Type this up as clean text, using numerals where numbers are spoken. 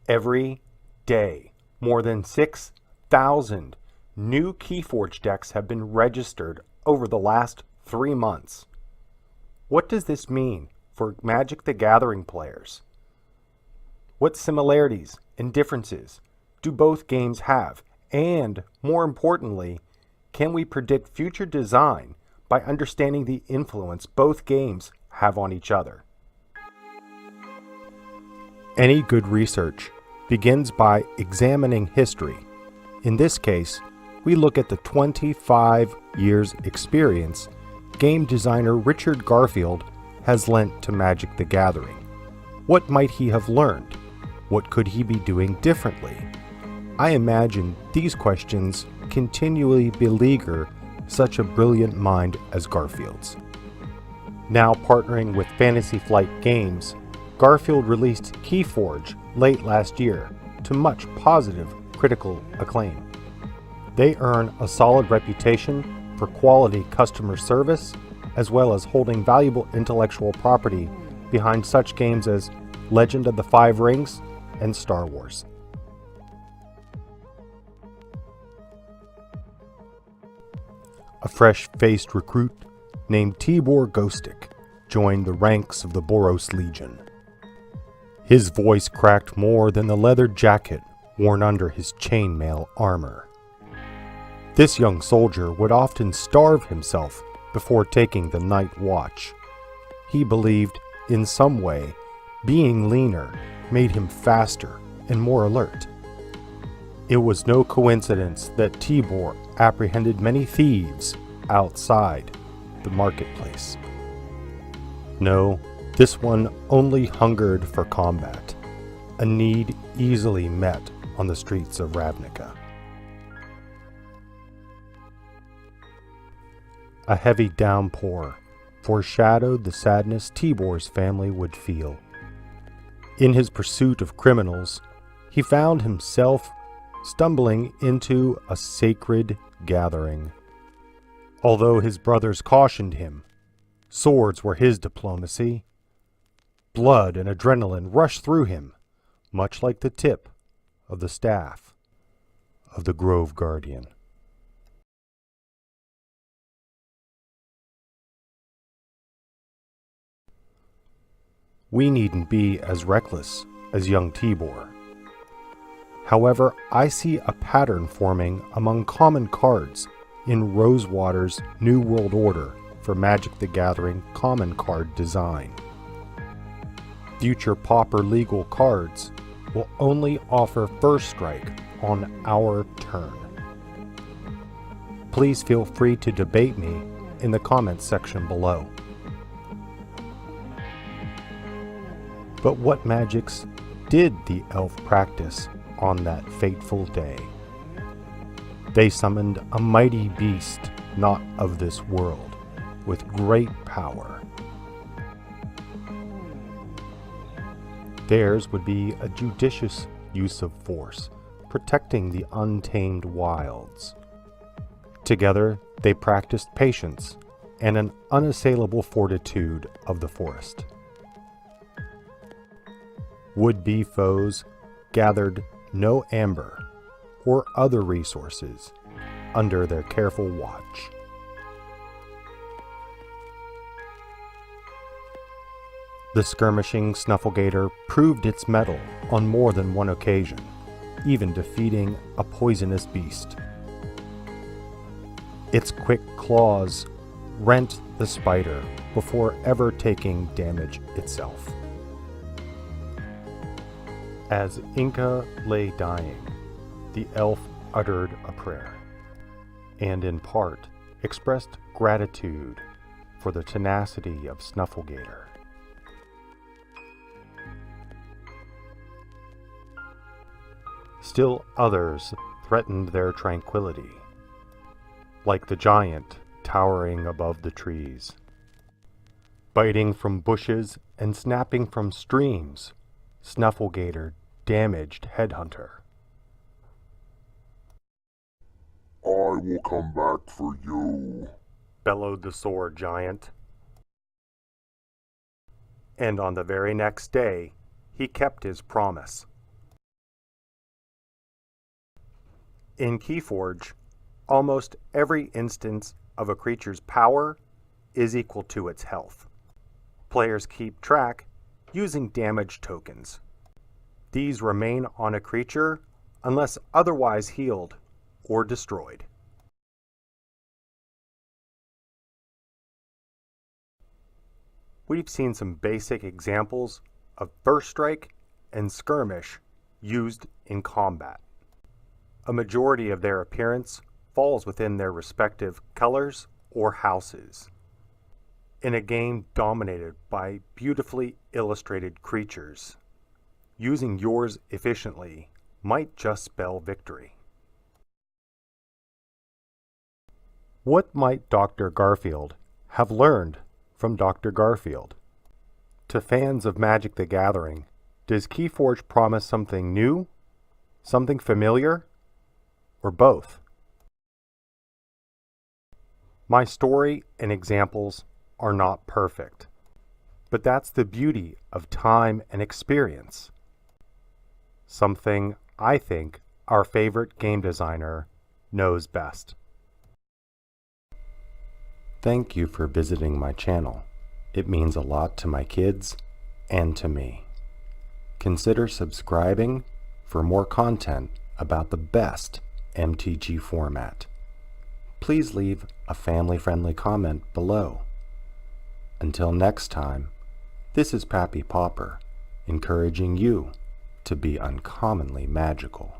Every day, more than 6,000 new Keyforge decks have been registered over the last 3 months. What does this mean for Magic the Gathering players? What similarities and differences do both games have? And, more importantly, can we predict future design by understanding the influence both games have on each other? Any good research begins by examining history. In this case, we look at the 25 years experience game designer Richard Garfield has lent to Magic the Gathering. What might he have learned? What could he be doing differently? I imagine these questions continually beleaguer such a brilliant mind as Garfield's. Now partnering with Fantasy Flight Games, Garfield released Keyforge late last year to much positive critical acclaim. They earn a solid reputation for quality customer service, as well as holding valuable intellectual property behind such games as Legend of the Five Rings and Star Wars. A fresh-faced recruit named Tibor Ghostic joined the ranks of the Boros Legion. His voice cracked more than the leather jacket worn under his chainmail armor. This young soldier would often starve himself before taking the night watch. He believed, in some way, being leaner made him faster and more alert. It was no coincidence that Tibor apprehended many thieves outside the marketplace. No, this one only hungered for combat, a need easily met on the streets of Ravnica. A heavy downpour foreshadowed the sadness Tibor's family would feel. In his pursuit of criminals, he found himself stumbling into a sacred gathering. Although his brothers cautioned him, swords were his diplomacy. Blood and adrenaline rushed through him, much like the tip of the staff of the Grove Guardian. We needn't be as reckless as young Tibor. However, I see a pattern forming among common cards in Rosewater's New World Order for Magic the Gathering common card design. Future Pauper legal cards will only offer first strike on our turn. Please feel free to debate me in the comments section below. But what magics did the elf practice on that fateful day? They summoned a mighty beast not of this world, with great power. Theirs would be a judicious use of force, protecting the untamed wilds. Together, they practiced patience and an unassailable fortitude of the forest. Would-be foes gathered no amber or other resources under their careful watch. The skirmishing Snufflegator proved its mettle on more than one occasion, even defeating a poisonous beast. Its quick claws rent the spider before ever taking damage itself. As Inca lay dying, the elf uttered a prayer, and in part expressed gratitude for the tenacity of Snufflegator. Still others threatened their tranquility, like the giant towering above the trees. Biting from bushes and snapping from streams, Snufflegator damaged Headhunter. I will come back for you, bellowed the sword giant. And on the very next day, he kept his promise. In Keyforge, almost every instance of a creature's power is equal to its health. Players keep track using damage tokens. These remain on a creature unless otherwise healed or destroyed. We've seen some basic examples of Burst Strike and Skirmish used in combat. A majority of their appearance falls within their respective colors or houses. In a game dominated by beautifully illustrated creatures, using yours efficiently might just spell victory. What might Dr. Garfield have learned from Dr. Garfield? To fans of Magic the Gathering, does Keyforge promise something new, something familiar, or both? My story and examples are not perfect, but that's the beauty of time and experience. Something I think our favorite game designer knows best. Thank you for visiting my channel. It means a lot to my kids and to me. Consider subscribing for more content about the best MTG format. Please leave a family-friendly comment below. Until next time, this is Pappy Popper, encouraging you to be uncommonly magical.